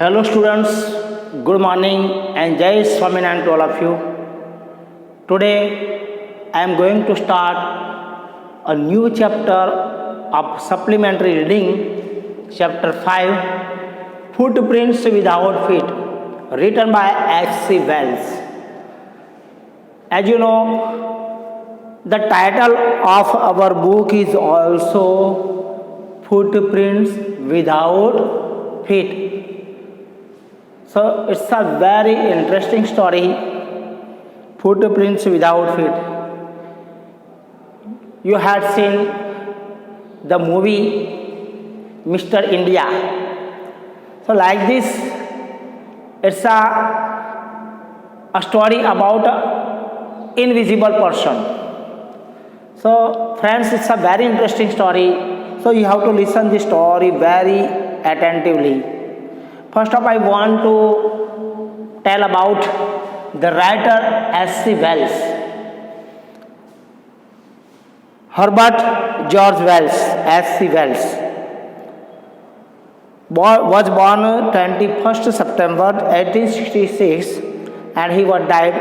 Hello students, good morning and Jai Swaminarayan to all of you. Today I am going to start a new chapter of supplementary reading, chapter 5, Footprints Without Feet, written by H.C. Wells. As you know, the title of our book is also Footprints Without Feet. So it's a very interesting story, Footprints Without Feet. You had seen the movie Mr. India. So like this, it's a story about an invisible person. So friends, it's a very interesting story. So you have to listen the story very attentively. First of all, I want to tell about the writer H.C. Wells. Herbert George Wells, H.C. Wells, was born 21st September 1866 and he was died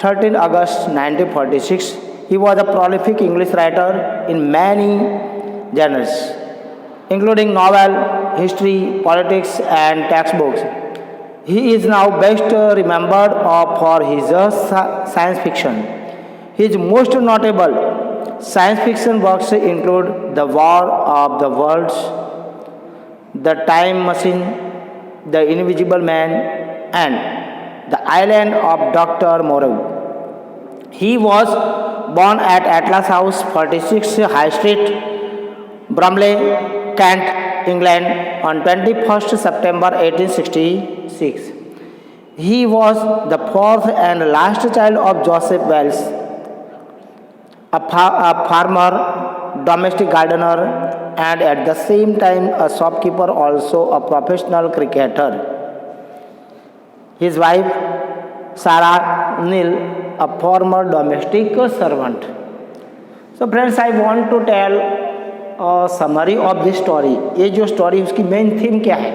13 August 1946. He was a prolific English writer in many genres, including novel, history, politics, and textbooks. He is now best remembered for his science fiction. His most notable science fiction works include The War of the Worlds, The Time Machine, The Invisible Man, and The Island of Dr. Moreau. He was born at Atlas House, 46 High Street, Bromley, Kent, England on 21st September 1866. He was the fourth and last child of Joseph Wells, a farmer, domestic gardener, and at the same time a shopkeeper, also a professional cricketer. His wife, Sarah Neal, a former domestic servant. So friends, I want to tell summary of this story. ये जो story उसकी main theme क्या है?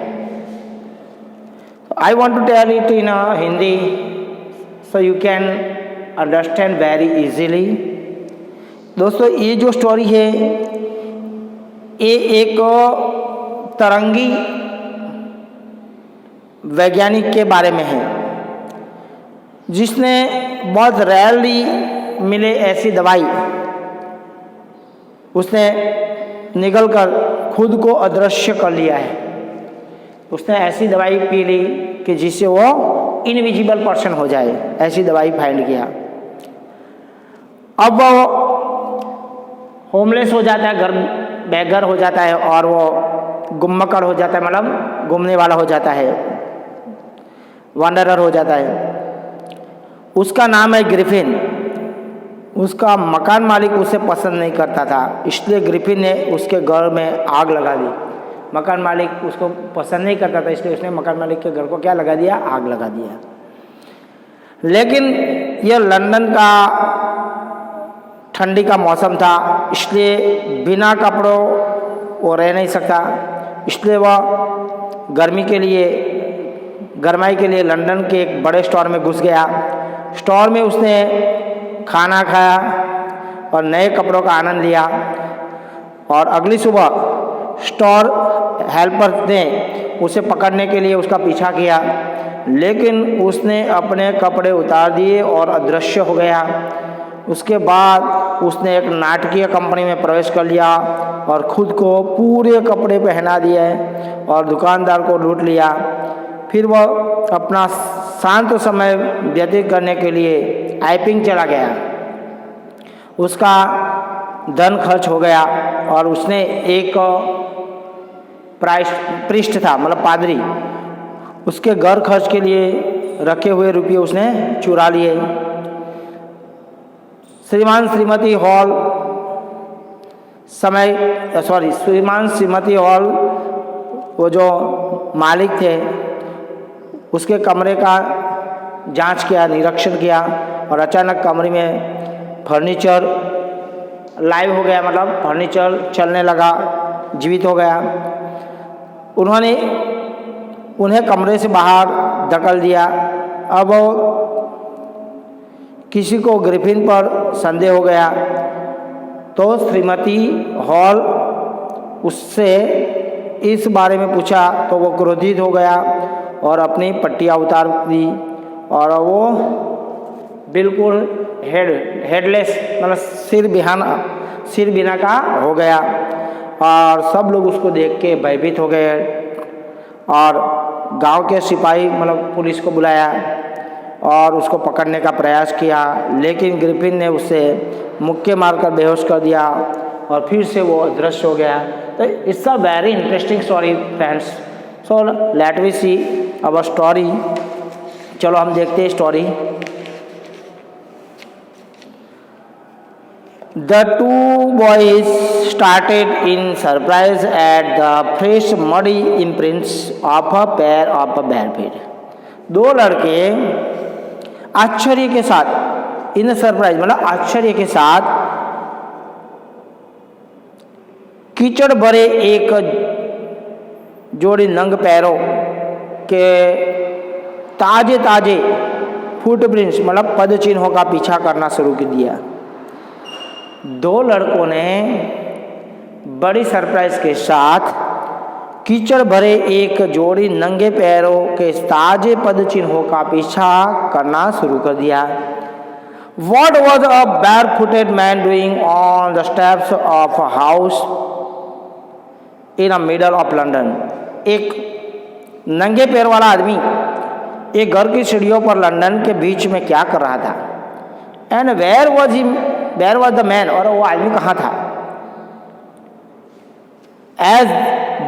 I want to tell it in Hindi so you can understand very easily. दोस्तों, ये जो story है ये एक तरंगी वैज्ञानिक के बारे में है जिसने बहुत रेयरली मिले ऐसी दवाई उसने निगल कर खुद को अदृश्य कर लिया है. उसने ऐसी दवाई पी ली कि जिससे वो इनविजिबल पर्सन हो जाए. ऐसी दवाई फाइंड किया. अब वो होमलेस हो जाता है, घर बेघर हो जाता है और वो गुम्मकड़ हो जाता है, मतलब घूमने वाला हो जाता है, वांडरर हो जाता है. उसका नाम है ग्रिफिन. उसका मकान मालिक उसे पसंद नहीं करता था, इसलिए ग्रिफिन ने उसके घर में आग लगा दी. मकान मालिक उसको पसंद नहीं करता था, इसलिए उसने मकान मालिक के घर को क्या लगा दिया? आग लगा दिया. लेकिन यह लंदन का ठंडी का मौसम था, इसलिए बिना कपड़ों वो रह नहीं सकता. इसलिए वह गर्माई के लिए लंदन के एक बड़े स्टोर में घुस गया. स्टोर में उसने खाना खाया और नए कपड़ों का आनंद लिया. और अगली सुबह स्टोर हेल्पर ने उसे पकड़ने के लिए उसका पीछा किया, लेकिन उसने अपने कपड़े उतार दिए और अदृश्य हो गया. उसके बाद उसने एक नाटकीय कंपनी में प्रवेश कर लिया और खुद को पूरे कपड़े पहना दिए और दुकानदार को लूट लिया. फिर वह अपना शांत समय व्यतीत करने के लिए आइपिंग चला गया. उसका धन खर्च हो गया और उसने एक प्रिस्ट था, मतलब पादरी, उसके घर खर्च के लिए रखे हुए रुपये उसने चुरा लिए. श्रीमान श्रीमती हॉल वो जो मालिक थे उसके कमरे का जांच किया, निरीक्षण किया और अचानक कमरे में फर्नीचर लाइव हो गया, मतलब फर्नीचर चलने लगा, जीवित हो गया. उन्होंने उन्हें कमरे से बाहर धकेल दिया। अब किसी को ग्रिफिन पर संदेह हो गया तो श्रीमती हॉल उससे इस बारे में पूछा तो वो क्रोधित हो गया और अपनी पट्टियाँ उतार दी और वो बिल्कुल हेडलेस मतलब सिर बिना का हो गया और सब लोग उसको देख के भयभीत हो गए और गांव के सिपाही मतलब पुलिस को बुलाया और उसको पकड़ने का प्रयास किया, लेकिन ग्रिफिन ने उसे मुक्के मारकर बेहोश कर दिया और फिर से वो अदृश्य हो गया। तो it's a very interesting story friends. So let we see our story. चलो हम देखते हैं story. The two boys started in surprise at the fresh muddy imprints of a pair of bare feet. दो लड़के आश्चर्य के साथ इन सरप्राइज मतलब आश्चर्य के साथ कीचड़ भरे एक जोड़ी नंग पैरों के ताजे ताजे फुटप्रिंट्स मतलब पद चिन्हों का पीछा करना शुरू कर दिया। दो लड़कों ने बड़ी सरप्राइज के साथ कीचड़ भरे एक जोड़ी नंगे पैरों के ताजे पद चिन्हों का पीछा करना शुरू कर दिया। What was a barefooted man doing on the steps of a house in the middle of London? एक नंगे पैर वाला आदमी एक घर की सीढ़ियों पर लंदन के बीच में क्या कर रहा था? And where was the man? और वो आदमी कहाँ था? As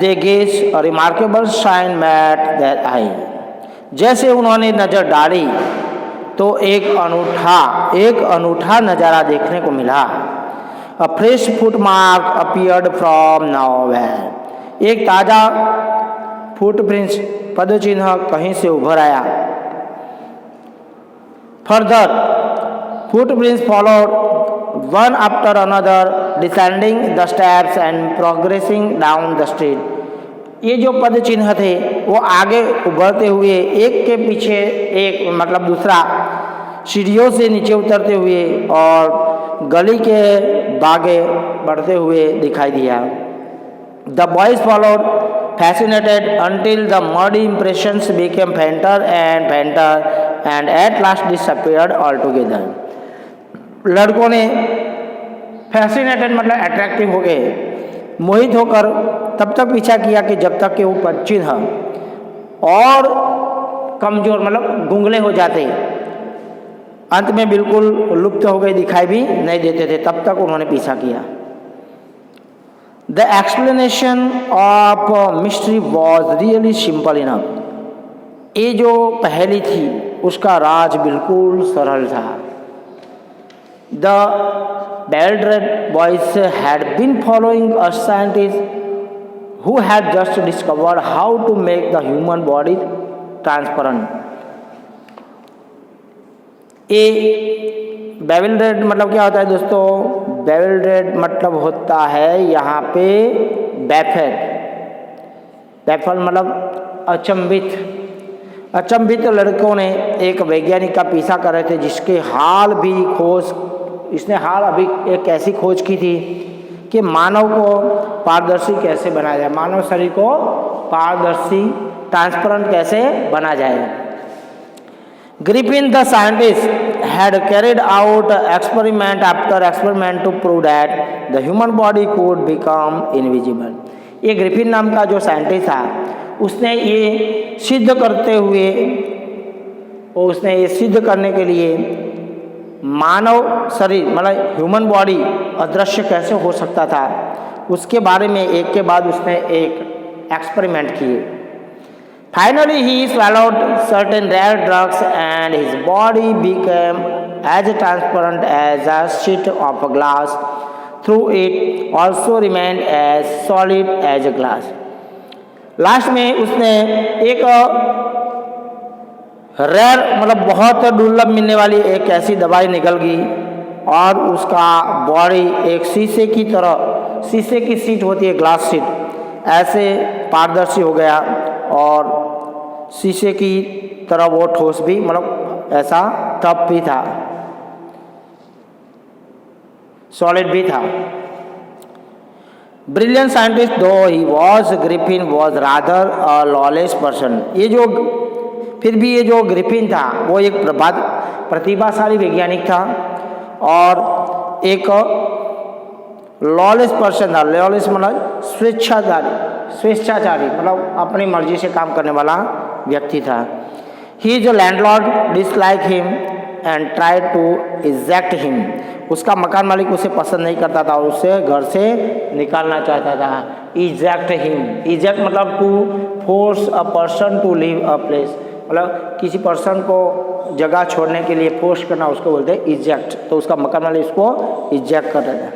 they gazed, a remarkable sign met their eye. जैसे उन्होंने नजर डाली तो एक अनूठा नज़ारा देखने को मिला। A fresh footmark appeared from nowhere. एक ताज़ा फुटप्रिंट्स पद चिन्ह कहीं से उभर आया। Further, footprints followed one after another, descending the steps and progressing down the street. ये जो पद चिन्ह थे वो आगे उभरते हुए एक के पीछे एक मतलब दूसरा सीढ़ियों से नीचे उतरते हुए और गली के बागे बढ़ते हुए दिखाई दिया। The boys followed, fascinated, until the muddy impressions became fainter and at last disappeared altogether. लड़कों ने फैसिनेटेड मतलब अट्रैक्टिव हो गए, मोहित होकर तब तक पीछा किया कि जब तक कि वो पद चिन्ह और कमजोर मतलब गुंगले हो जाते, अंत में बिल्कुल लुप्त हो गए, दिखाई भी नहीं देते थे, तब तक उन्होंने पीछा किया। The explanation of mystery was really simple enough. ये जो पहेली थी उसका राज बिल्कुल सरल था। The bewildered boys had been following a scientist who had just discovered how to make the human body transparent. ये bewildered मतलब क्या होता है दोस्तों? bewildered मतलब होता है यहाँ पे बैफल मतलब अचंभित लड़कों ने एक वैज्ञानिक का पीछा कर रहे थे जिसके इसने हाल अभी एक ऐसी खोज की थी कि मानव को पारदर्शी कैसे बनाया जाए, मानव शरीर को पारदर्शी ट्रांसपेरेंट कैसे बना जाए। Griffin the scientist had carried out experiment after experiment to prove that the human body could become invisible. ये ग्रिफिन नाम का जो साइंटिस्ट था उसने ये सिद्ध करने के लिए मानव शरीर मतलब ह्यूमन बॉडी अदृश्य कैसे हो सकता था, उसके बारे में एक के बाद उसने एक एक्सपेरिमेंट किए। Finally, he swallowed certain rare drugs and his body became as transparent as a sheet of glass. Through it also remained as solid as a glass. Last में उसने एक रेयर मतलब बहुत दुर्लभ मिलने वाली एक ऐसी दवाई निकल गई और उसका बॉडी एक शीशे की शीट होती है, ग्लास शीट, ऐसे पारदर्शी हो गया और शीशे की तरह वो ठोस भी, मतलब ऐसा टफ भी था, सॉलिड भी था। ब्रिलियंट साइंटिस्ट दो he was, Griffin was rather a lawless person. ये जो फिर भी ये जो ग्रिफिन था वो एक प्रतिभाशाली वैज्ञानिक था और एक लॉलेस पर्सन था। लॉलेस मतलब स्वेच्छाचारी, मतलब अपनी मर्जी से काम करने वाला व्यक्ति था। He is a landlord dislike him and try to eject him. उसका मकान मालिक उसे पसंद नहीं करता था और उसे घर से निकालना चाहता था। इजेक्ट हिम, इजेक्ट मतलब to force a person to leave a place, मतलब किसी पर्सन को जगह छोड़ने के लिए फोर्स करना, उसको बोलते हैं इजेक्ट। तो उसका मकान मालिक उसको इजेक्ट कर रहा था।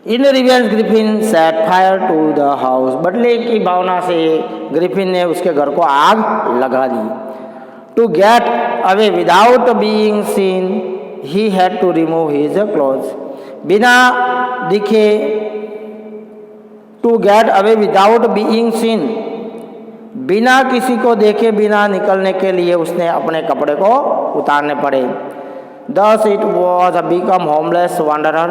In revenge Griffin set fire to the house. बदले की भावना से ग्रिफिन ने उसके घर को आग लगा दी। To get away without being seen he had to remove his clothes. बिना दिखे, to get away without being seen, बिना किसी को देखे बिना निकलने के लिए उसने अपने कपड़े को उतारने पड़े। Thus it was a become homeless wanderer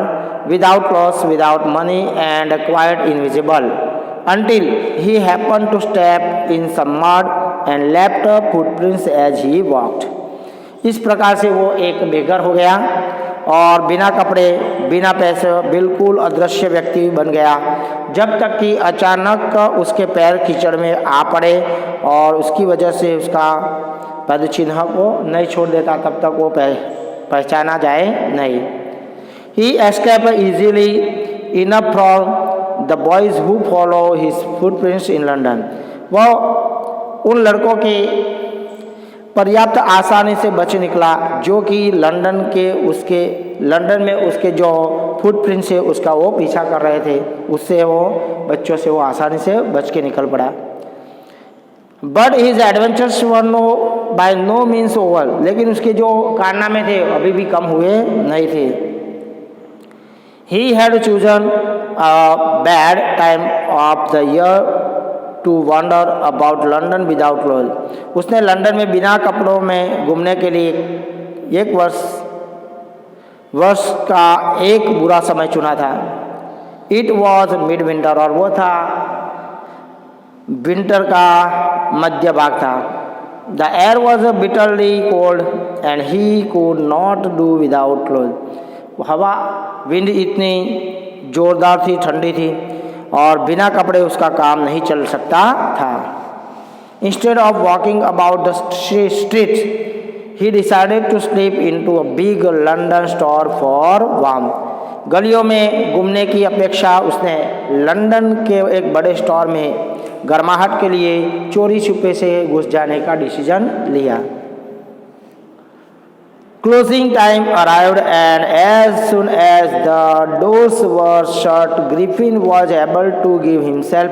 without clothes, without money and quite invisible until he happened to step in some mud and left footprints as he walked. इस प्रकार से वो एक बेघर हो गया और बिना कपड़े, बिना पैसे, बिल्कुल अदृश्य व्यक्ति बन गया, जब तक कि अचानक उसके पैर कीचड़ में आ पड़े और उसकी वजह से उसका पद चिन्ह को नहीं छोड़ देता, तब तक वो पहचाना जाए नहीं। He escaped easily enough from the boys who follow his footprints in London. वह उन लड़कों के पर्याप्त आसानी से बच निकला जो कि लंदन में उसके जो फुटप्रिंट्स है उसका वो पीछा कर रहे थे, उससे वो बच्चों से वो आसानी से बच के निकल पड़ा। But his adventures were by no means over. लेकिन उसके जो कारनामे थे अभी भी कम हुए नहीं थे। He had chosen a bad time of the year to wander about London without cloth. उसने लंदन में बिना कपड़ों में घूमने के लिए एक वर्ष का एक बुरा समय चुना था। इट वॉज मिड विंटर, और वो था विंटर का मध्य भाग था। The air was bitterly cold and he could not do without cloth. हवा, विंड इतनी जोरदार थी, ठंडी थी और बिना कपड़े उसका काम नहीं चल सकता था। Instead of walking about the streets he decided to sleep into a big London store for warmth. गलियों में घूमने की अपेक्षा उसने लंदन के एक बड़े स्टोर में गर्माहट के लिए चोरी छुपे से घुस जाने का डिसीजन लिया। Closing time arrived, and as soon as the doors were shut, Griffin was able to give himself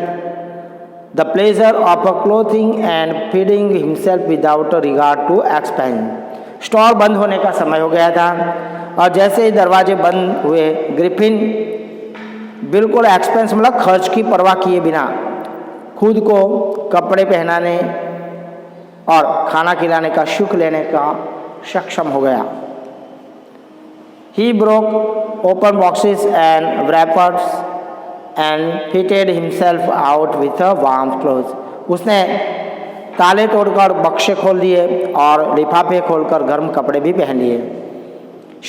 the pleasure of clothing and feeding himself without regard to expense. Store बंद होने का समय हो गया था और जैसे ही दरवाजे बंद हुए, ग्रिफिन बिल्कुल एक्सपेंस मतलब खर्च की परवाह किए बिना खुद को कपड़े पहनाने और खाना खिलाने का सुख लेने का सक्षम हो गया। He broke open boxes and wrappers and fitted himself out with a warm clothes. उसने ताले तोड़कर बक्से खोल दिए और लिफाफे खोलकर गर्म कपड़े भी पहन लिए।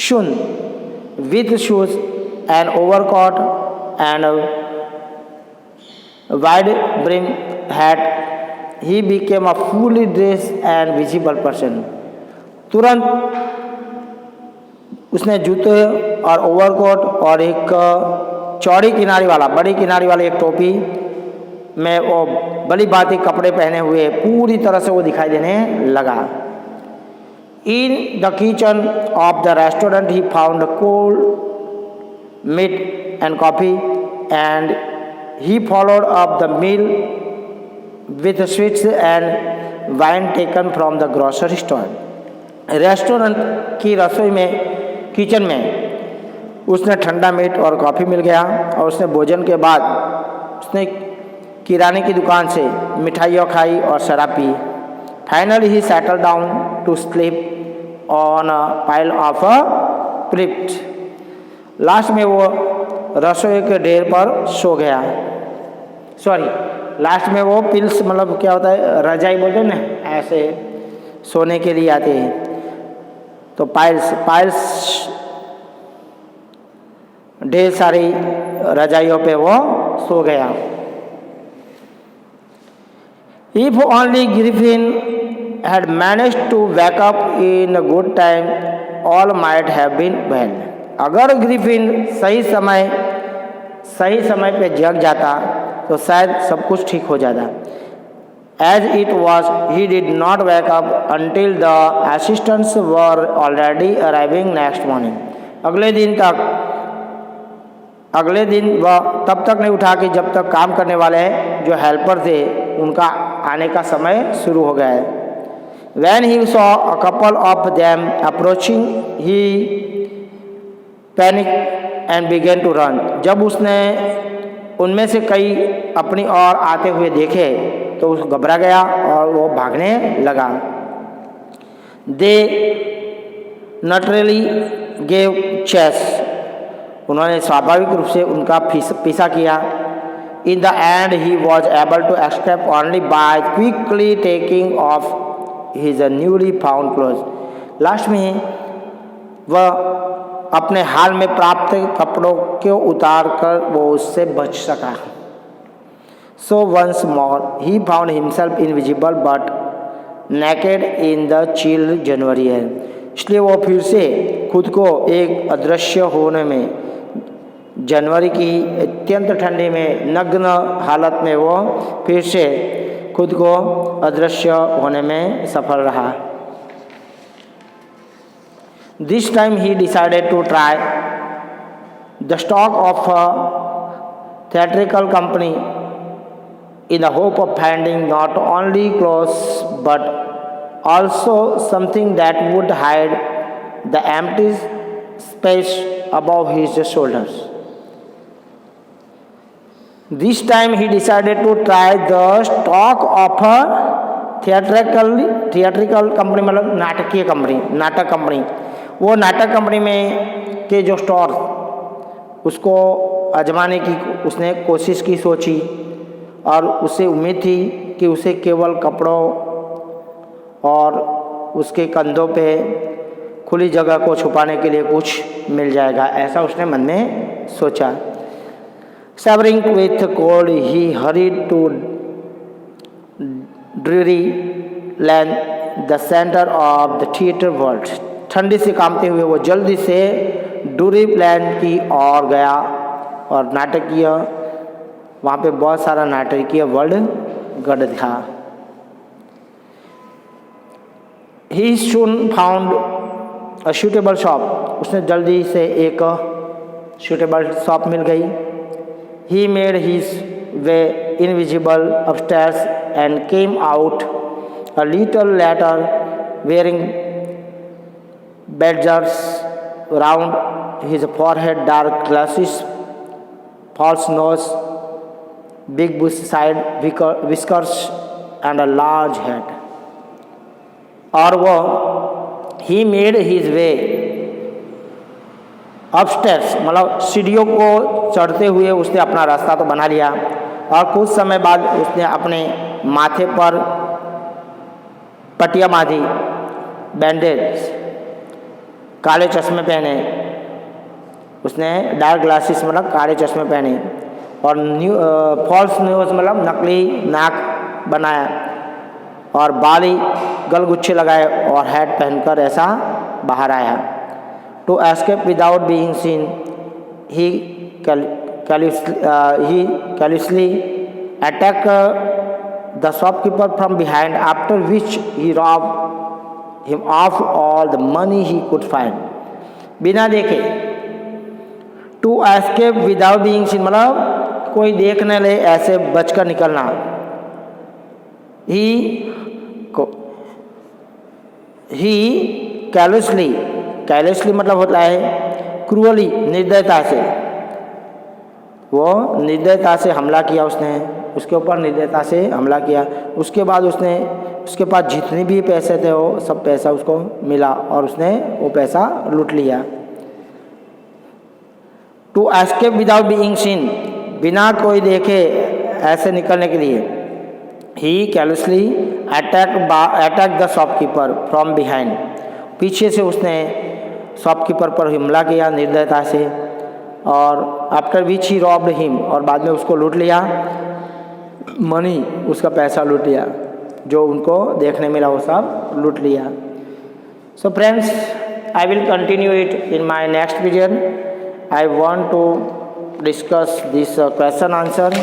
Soon, with shoes and overcoat and wide brim hat, he became a fully dressed and visible person. तुरंत उसने जूते और ओवरकोट और एक चौड़ी किनारी वाला, बड़ी किनारी वाली एक टोपी में वो भली भांति कपड़े पहने हुए पूरी तरह से वो दिखाई देने लगा। In the kitchen of the restaurant he found cold meat and coffee and he followed up the meal with sweets and wine taken from the grocery store. Restaurant की रसोई में, किचन में उसने ठंडा मीट और कॉफ़ी मिल गया और उसने भोजन के बाद उसने किराने की दुकान से मिठाइयाँ खाई और शराब पी। Finally he settle down to sleep on a pile of a प्रिप्ट। लास्ट में वो रसोई के ढेर पर सो गया। सॉरी, लास्ट में वो पिल्स मतलब क्या होता है, रजाई बोलते हैं ना, ऐसे सोने के लिए आते हैं, तो पाइल्स ढेर सारी रजाइयों पे वो सो गया। If only Griffin had managed to wake up in a good time, all might have been well. अगर ग्रिफिन सही समय पे जग जाता तो शायद सब कुछ ठीक हो जाता। As it was, he did not wake up until the assistants were already arriving next morning. अगले दिन वह तब तक नहीं उठा कि जब तक काम करने वाले जो हेल्पर थे उनका आने का समय शुरू हो गया है। When he saw a couple of them approaching, he panicked and began to run. जब उसने उनमें से कई अपनी ओर आते हुए देखे तो उस घबरा गया और वो भागने लगा। They naturally gave chase. उन्होंने स्वाभाविक रूप से उनका पीछा किया। In the end, he was able to escape only by quickly taking off his newly found clothes. Last में वह अपने हाल में प्राप्त कपड़ों को उतार कर वो उससे बच सका। So once more, he found himself invisible but naked in the chill January air. इसलिए वो फिर से खुद को एक अदृश्य होने में, जनवरी की अत्यंत ठंडी में नग्न हालत में वो फिर से खुद को अदृश्य होने में सफल रहा। This time he decided to try the stock of a theatrical company in the hope of finding not only clothes but also something that would hide the empty space above his shoulders. This time he decided to try the stock of a theatrical company, मतलब नाटकीय company, नाटक company. वो नाटक company में के जो store उसको आजमाने की उसने कोशिश की, सोची, और उसे उम्मीद थी कि उसे केवल कपड़ों और उसके कंधों पे खुली जगह को छुपाने के लिए कुछ मिल जाएगा, ऐसा उसने मन में सोचा। Shivering with cold, he hurried to dreary lane, the center of the theatre world. ठंडी से कांपते हुए वो जल्दी से ड्यूरी लैंड की ओर गया और नाटकीय, वहाँ पे बहुत सारा नाटकीय वर्ल्ड गढ़ था। He soon found a suitable shop. उसने जल्दी से एक suitable शॉप मिल गई। He made his way invisible upstairs and came out a little later wearing badgers round his forehead, dark glasses, false nose, big bush side whiskers and a large hat. और वो he made his way upstairs, मतलब सीढ़ियों को चढ़ते हुए उसने अपना रास्ता तो बना लिया, और कुछ समय बाद उसने अपने माथे पर पट्टियाँ बांधी, बैंडेज, काले चश्मे पहने, उसने डार्क ग्लासेस मतलब काले चश्मे पहने, और फॉल्स न्यूज मतलब नकली नाक बनाया, और बाली गलगुच्छे लगाए और हैट पहनकर ऐसा बाहर आया। To escape without being seen, he callously attacked the shopkeeper from behind, after which he robbed him of all the money he could find. बिना देखे, to escape without being seen मतलब कोई देख न ले ऐसे बचकर निकलना। He callously मतलब होता है क्रूअली, निर्दयता से, वो निर्दयता से हमला किया उसने उसके ऊपर निर्दयता से हमला किया। उसके बाद उसके पास जितने भी पैसे थे वो सब पैसा उसको मिला और उसने वो पैसा लूट लिया। To escape without being seen, बिना कोई देखे ऐसे निकलने के लिए, he callously attack the shopkeeper from behind, पीछे से उसने शॉपकीपर पर हमला किया निर्दयता से। और after which he robbed him, और बाद में उसको लूट लिया। मनी, उसका पैसा लूट लिया, जो उनको देखने मिला वो सब लूट लिया। So friends, I will continue it in my next video. I want to discuss this question answer.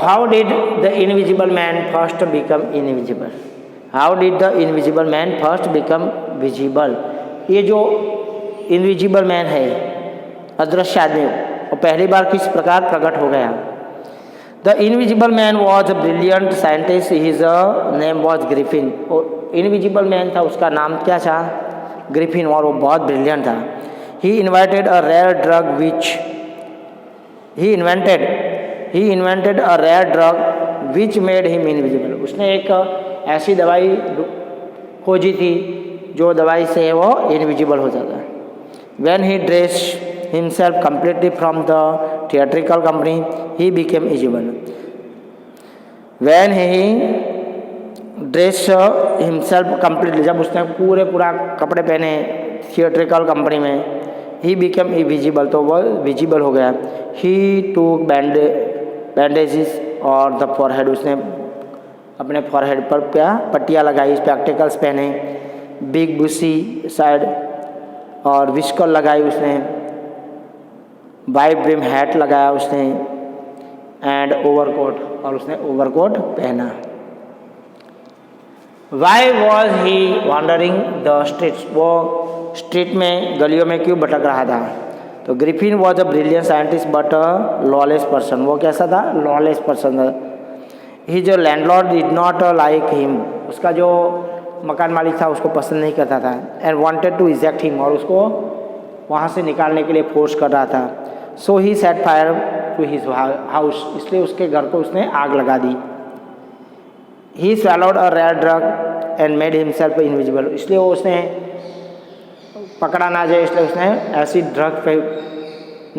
How did the invisible man first become invisible? How did the invisible man first become visible? ये जो invisible man है, अदृश्य आदमी, वो पहली बार किस प्रकार प्रकट हो गया? The invisible man was a brilliant scientist, his name was Griffin. और इनविजिबल मैन था, उसका नाम क्या था? ग्रिफिन, और वो बहुत ब्रिलियंट था। He invented a rare drug which he invented a rare drug which made him invisible. उसने एक ऐसी दवाई खोजी थी जो दवाई से वो इनविजिबल हो जाता है। When he dressed himself completely from the theatrical company, he became visible. When he dressed himself completely, जब उसने पूरा कपड़े पहने थिएट्रिकल कंपनी में, he became visible, तो वह विजिबल हो गया। He took bandages और the forehead, उसने अपने फॉरहेड पर क्या पट्टियाँ लगाई, स्पेक्टिकल्स पहने, बिग बुशी साइड और विस्कर लगाई उसने, वाइड ब्रिम हैट लगाया उसने, एंड ओवरकोट, और उसने ओवरकोट पहना। Why was he wandering the streets? वो स्ट्रीट में, गलियों में क्यों भटक रहा था? तो Griffin was a brilliant scientist but a lawless person. वो कैसा था? लॉलेस पर्सन था। ही जो landlord did not like him, उसका जो मकान मालिक था उसको पसंद नहीं करता था। And wanted to eject him, और उसको वहाँ से निकालने के लिए फोर्स कर रहा था। So he set fire to his house, इसलिए उसके घर को उसने आग लगा दी। He swallowed a rare drug and made himself invisible, इसलिए वो उसने पकड़ा ना जाए इसलिए उसने ऐसी ड्रग पे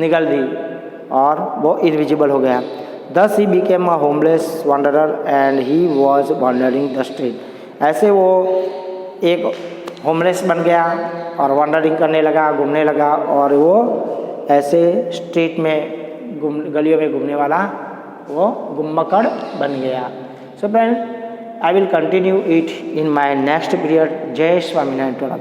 निगल दी और वो इनविजिबल हो गया। Thus he became a homeless wanderer and he was wandering the street. ऐसे वो एक होमलेस बन गया और वॉन्डरिंग करने लगा, घूमने लगा, और वो ऐसे स्ट्रीट में, गलियों में घूमने वाला वो गुम्मकड़ बन गया। So friend, I will continue it in my next period. जय स्वामीनारायण।